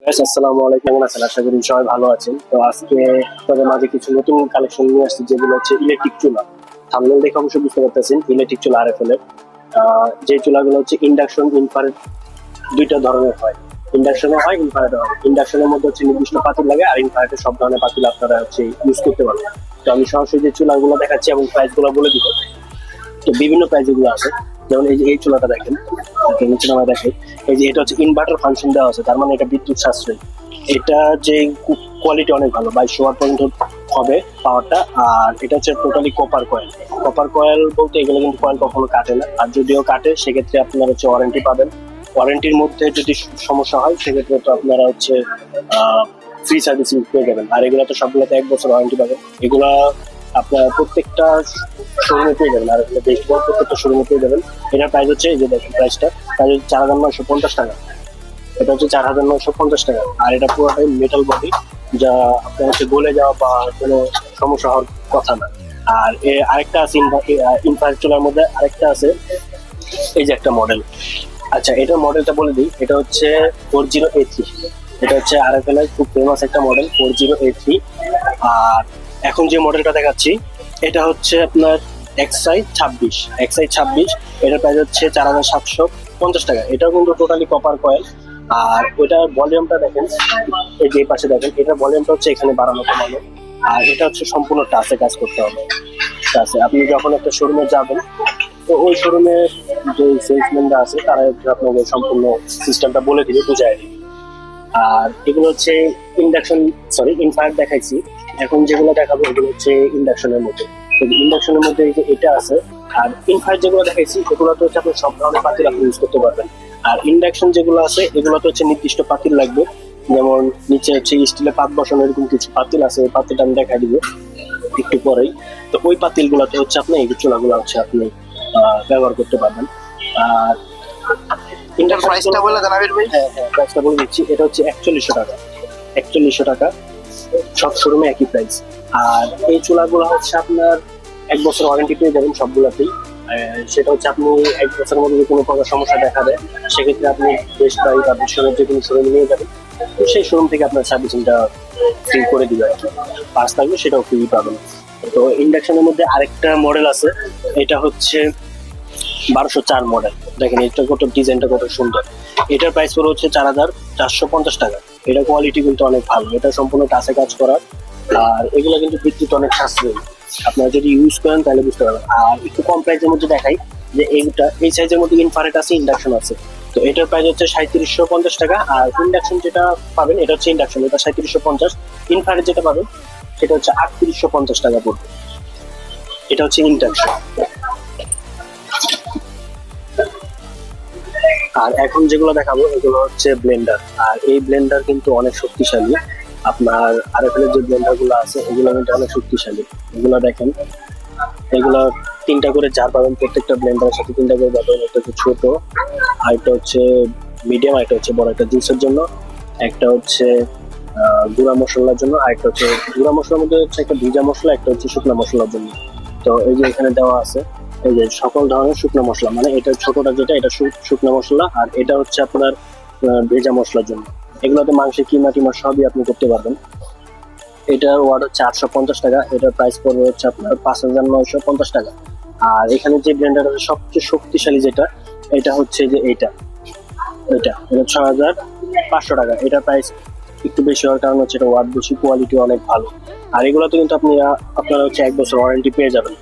আসসালামু আলাইকুম, কেমন আছেন? আশা করি সবাই ভালো আছেন। তো আজকে আপনাদের মাঝে কিছু নতুন কালেকশন নিয়ে আসছি, যেগুলো হচ্ছে ইলেকট্রিক চুলা। থাম্বনেল দেখে অবশ্যই বুঝতে পারতেছেন ইলেকট্রিক চুলা আরএফএল এর। যে চুলাগুলো হচ্ছে ইন্ডাকশন, ইনফ্রারেড দুইটা ধরনের হয়। ইন্ডাকশনও হয়, ইনফ্রারেড হয়। ইন্ডাকশনের মধ্যে হচ্ছে নির্দিষ্ট পাতিল লাগে, আর ইনফ্রারেডের সব ধরনের পাতিল আপনারা হচ্ছে ইউজ করতে পারবেন। তো আমি সরাসরি যে চুলাগুলো দেখাচ্ছি এবং প্রাইস গুলো বলে দিব। তো বিভিন্ন প্রাইস গুলো আছে, যেমন এই যে এই চুলাটা দেখেন, নিচে নামা দেখে। এই যে এটা হচ্ছে ইনভার্টার ফাংশন দেওয়া আছে, তার মানে এটা বিদ্যুৎ সাশ্রয়ী। এটা যে কোয়ালিটি অনেক ভালো, 2200 ওয়াট পর্যন্ত হবে পাওয়ারটা। আর এটা হচ্ছে totally copper coil. Copper coil বলতে এগুলো কিন্তু কয়েল কখনো কাটে না, আর যদিও কাটে সেক্ষেত্রে আপনারা হচ্ছে ওয়ারেন্টি পাবেন। ওয়ারেন্টির মধ্যে যদি সমস্যা হয় সেক্ষেত্রে তো আপনারা হচ্ছে ফ্রি সার্ভিসিং পেয়ে যাবেন। আর এগুলো তো সবগুলোতে 1 বছর ওয়ারেন্টি পাবেন। এগুলা আপনার প্রত্যেকটা শোরুমে পেয়ে যাবেন, আর এগুলো বেস্ট বল প্রত্যেকটা শোরুমে পেয়ে যাবেন। এটার প্রাইস হচ্ছে, এই যে দেখেন প্রাইসটা, প্রাইস হচ্ছে 4950 টাকা। এটা হচ্ছে 4950 টাকা। আর এটা পুরোটাই মেটাল বডি, যা আপনার হচ্ছে গলে যাওয়া বা কোনো সমস্যা হওয়ার কথা না। আর আরেকটা আছে ইনফ্রারেড চুলার মধ্যে, আরেকটা আছে এই যে একটা মডেল। আচ্ছা, এটার মডেলটা বলে দিই। এটা হচ্ছে 40A3। এটা হচ্ছে আরএফএল এর খুব ফেমাস একটা মডেল, 40A3। আর এখন যে মডেলটা দেখাচ্ছি এটা হচ্ছে আপনার XI26। এটার প্রাইস হচ্ছে 4750 টাকা। এটাও কিন্তু টোটালি কপার কয়েল। আর ওইটার ভলিউমটা দেখেন, এই যে পাশে দেখেন, এটার ভলিউমটা হচ্ছে এখানে বাড়ানো কমানো। আর এটা হচ্ছে সম্পূর্ণ টাচে কাজ করতে হবে। টাচে আপনি যখন একটা শোরুমে যাবেন, তো ওই শোরুমে যে সেলসম্যানরা আছে তারা আপনাকে সম্পূর্ণ সিস্টেমটা বলে দিবে, বুঝায় দিবে। আর এগুলো হচ্ছে ইনফ্রারেড দেখাইছি। এখন যেগুলো দেখাবো এগুলো হচ্ছে ইন্ডাকশনের মধ্যে। ইন্ডাকশনের মধ্যে এই যে এটা আছে। আর ইনফ্রারেড যেগুলো দেখাইছি এগুলো তো হচ্ছে আপনি সব ধরনের পাতিল আপনি ইউজ করতে পারবেন। আর ইন্ডাকশন যেগুলো আছে এগুলো তো হচ্ছে নির্দিষ্ট পাতিল লাগবে। যেমন নিচে হচ্ছে স্টিলের পাত বসানো এরকম কিছু পাতিল আছে, ওই পাতিলটা আমি দেখাই দিব একটু পরেই। তো ওই পাতিল গুলাতে হচ্ছে আপনি এই চুলাগুলো হচ্ছে আপনি ব্যবহার করতে পারবেন। আর এটার প্রাইসটা বলে দেন আবির ভাই। হ্যাঁ, প্রাইসটা বলে দিচ্ছি। এটা হচ্ছে 4100 টাকা। 4100 টাকা, সব শোরুমে একই প্রাইস। আর এই চুলাগুলো হচ্ছে আপনার 1 বছর ওয়ারেন্টি পেয়ে যাবেন সবগুলাতেই। সেটা হচ্ছে আপনি 1 বছরের মধ্যে কোনো প্রকার সমস্যা দেখা দেয়, সেক্ষেত্রে আপনি বেস্ট বাই বা বিশ্বরের যে কোনো শোরুমে নিয়ে যাবেন। তো সেই শোরুম থেকে আপনার সার্ভিসিংটা ফ্রি করে দিবে আর কি। পাস থাকবে সেটাও ফ্রি পাবেন। তো ইন্ডাকশনের মধ্যে আরেকটা মডেল আছে, এটা হচ্ছে 1204 মডেল। দেখেন এটা কত, ডিজাইনটা কত সুন্দর। এটার প্রাইস পড়ে হচ্ছে 4450 টাকা। এটা কোয়ালিটি কিন্তু অনেক ভালো, এটা সম্পূর্ণ টাচে কাজ করা। আর এগুলো কিন্তু বিদ্যুৎ অনেক সাশ্রয়ী, আপনারা যদি ইউজ করেন তাহলে বুঝতে পারবেন। আর একটু কম প্রাইসের মধ্যে দেখাই যে এইটা, এই সাইজের মধ্যে ইনফ্রারেড আছে, ইন্ডাকশন আছে। তো এটার প্রাইস হচ্ছে 3750 টাকা। আর ইন্ডাকশন যেটা পাবেন এটা হচ্ছে ইন্ডাকশন, এটা 3750। ইনফ্রারেড যেটা পাবেন সেটা হচ্ছে 3850 টাকা পড়বে। এটা হচ্ছে ইন্ডাকশন। আর এখন যেগুলো দেখাবো এগুলো হচ্ছে ব্লেন্ডার। আর এই ব্লেন্ডার কিন্তু অনেক শক্তিশালী। আপনার আরএফএল এর যে ব্লেন্ডার গুলো আছে এগুলো কিন্তু অনেক শক্তিশালী। এগুলো দেখেন, এগুলো 3টা করে জার পাবেন, প্রত্যেকটা ব্লেন্ডারের সাথে 3টা করে পাবেন। একটা হচ্ছে ছোট, আর একটা হচ্ছে মিডিয়াম, আর একটা হচ্ছে বড়। একটা জুসের জন্য, একটা হচ্ছে গুঁড়া মশলার জন্য, আর একটা হচ্ছে গুঁড়া মশলার মধ্যে হচ্ছে একটা ভিজা মশলা, একটা হচ্ছে শুকনো মশলার জন্য। তো এই যে এখানে দেওয়া আছে এই যে সকল ধরনের শুকনো মশলা, মানে এটা ছোটটা যেটা এটা শুকনো মশলা, আর এটা হচ্ছে আপনার ভেজা মশলার জন্য। এগুলোতে মাংসের কিমা টিমা সবই আপনি করতে পারবেন। এটার ওয়াট হচ্ছে 850 টাকা। এটার প্রাইস পড়বে হচ্ছে আপনার 5950 টাকা। আর এখানে যে ব্লেন্ডার সবচেয়ে শক্তিশালী যেটা, এটা হচ্ছে যে এটা 6500 টাকা। এটার প্রাইস একটু বেশি হওয়ার কারণ হচ্ছে এটা ওয়াট বেশি, কোয়ালিটি অনেক ভালো। আর এগুলোতে কিন্তু আপনারা হচ্ছে 1 বছর ওয়ারেন্টি পেয়ে যাবেন।